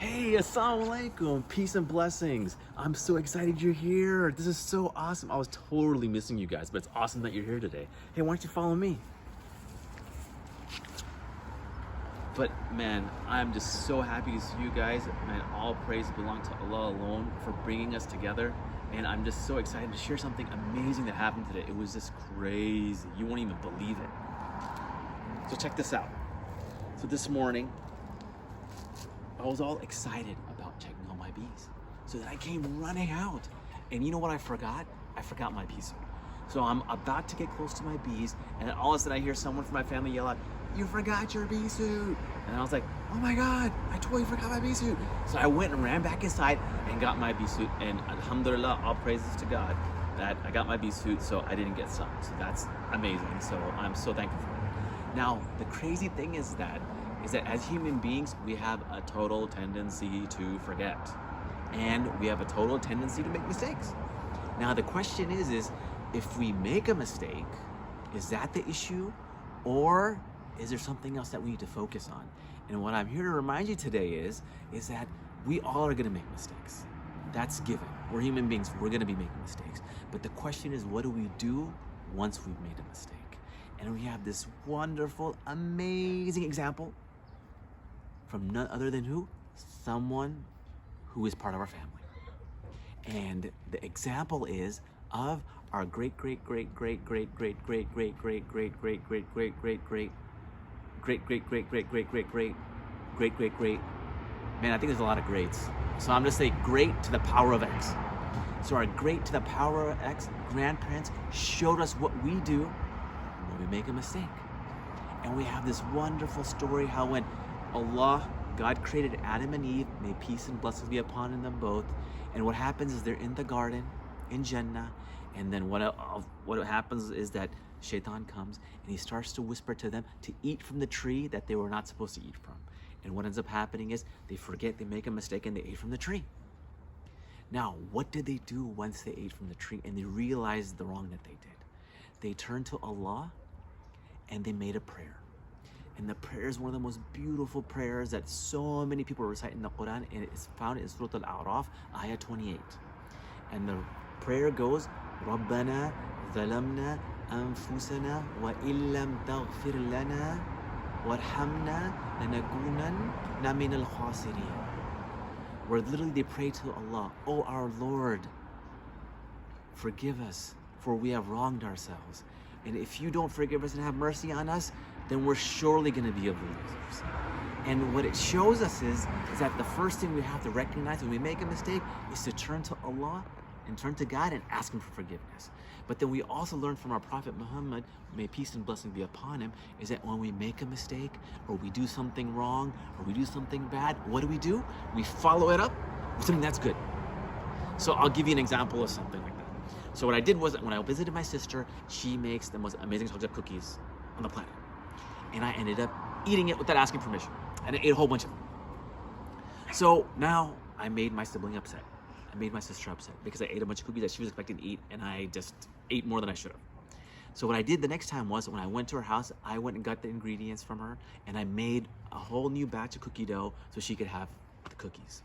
Hey, assalamu alaikum, peace and blessings. I'm so excited you're here. This is so awesome. I was totally missing you guys, but it's awesome that you're here today. Hey, why don't you follow me? But man, I'm just so happy to see you guys. Man, all praise belong to Allah alone for bringing us together. And I'm just so excited to share something amazing that happened today. It was just crazy. You won't even believe it. So check this out. So this morning, I was all excited about checking on my bees. So then I came running out. And you know what I forgot? I forgot my bee suit. So I'm about to get close to my bees, and then all of a sudden I hear someone from my family yell out, "You forgot your bee suit." And I was like, oh my God, I totally forgot my bee suit. So I went and ran back inside and got my bee suit, and alhamdulillah, all praises to God that I got my bee suit so I didn't get stung. So that's amazing. So I'm so thankful for it. Now, the crazy thing is that as human beings, we have a total tendency to forget. And we have a total tendency to make mistakes. Now, the question is if we make a mistake, is that the issue? Or is there something else that we need to focus on? And what I'm here to remind you today is that we all are gonna make mistakes. That's given. We're human beings, we're gonna be making mistakes. But the question is, what do we do once we've made a mistake? And we have this wonderful, amazing example from none other than who? Someone who is part of our family. And the example is of our great great man, I think there's a lot of greats, so I'm just saying great to the power of X. So our great to the power of X grandparents showed us what we do when we make a mistake. And we have this wonderful story how when God created Adam and Eve, may peace and blessings be upon them both. And what happens is they're in the garden, in Jannah, and then what happens is that Shaitan comes and he starts to whisper to them to eat from the tree that they were not supposed to eat from. And what ends up happening is they forget, they make a mistake, and they ate from the tree. Now, what did they do once they ate from the tree and they realized the wrong that they did? They turned to Allah and they made a prayer. And the prayer is one of the most beautiful prayers that so many people recite in the Quran, and it's found in Surah Al-A'raf, ayah 28. And the prayer goes, رَبَّنَا ظَلَمْنَا أَنفُسَنَا وَإِن لَمْ تَغْفِرْ لَنَا وَارْحَمْنَا لَنَكُونَنَّ مِنَ الْخَاسِرِينَ. Where literally they pray to Allah, "Oh our Lord, forgive us, for we have wronged ourselves. And if you don't forgive us and have mercy on us, then we're surely going to be of the losers." And what it shows us is that the first thing we have to recognize when we make a mistake is to turn to Allah and turn to God and ask Him for forgiveness. But then we also learn from our Prophet Muhammad, may peace and blessing be upon him, is that when we make a mistake or we do something wrong or we do something bad, what do? We follow it up with something that's good. So I'll give you an example of something like that. So what I did was, when I visited my sister, she makes the most amazing chocolate cookies on the planet. And I ended up eating it without asking permission. And I ate a whole bunch of them. So now I made my sibling upset. I made my sister upset because I ate a bunch of cookies that she was expecting to eat, and I just ate more than I should have. So what I did the next time was, when I went to her house, I went and got the ingredients from her, and I made a whole new batch of cookie dough so she could have the cookies.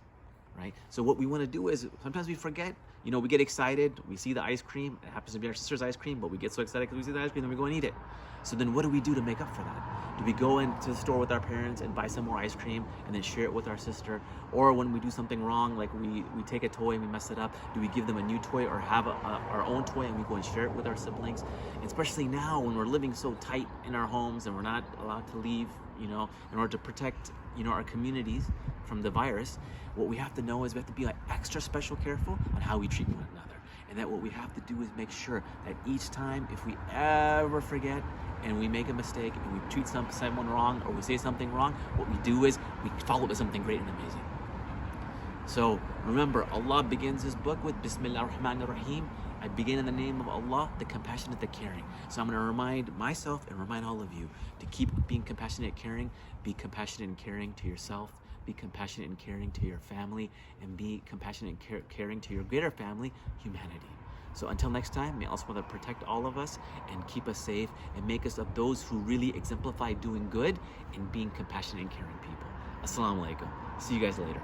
Right? So what we want to do is, sometimes we forget, we get excited, we see the ice cream, it happens to be our sister's ice cream, but we get so excited because we see the ice cream, then we go and eat it. So then what do we do to make up for that? Do we go into the store with our parents and buy some more ice cream and then share it with our sister? Or when we do something wrong, like we take a toy and we mess it up, do we give them a new toy or have our own toy and we go and share it with our siblings? And especially now when we're living so tight in our homes and we're not allowed to leave, in order to protect, our communities from the virus, what we have to know is we have to be extra special careful on how we treat one another. And that what we have to do is make sure that each time, if we ever forget and we make a mistake and we treat someone wrong or we say something wrong, what we do is we follow it with something great and amazing. So remember, Allah begins His book with Bismillah ar-Rahman ar-Rahim. I begin in the name of Allah, the compassionate, the caring. So I'm going to remind myself and remind all of you to keep being compassionate, caring. Be compassionate and caring to yourself. Be compassionate and caring to your family. And be compassionate and caring to your greater family, humanity. So until next time, may Allah subhanahu wa ta'ala protect all of us and keep us safe and make us of those who really exemplify doing good and being compassionate and caring people. Assalamu alaikum. See you guys later.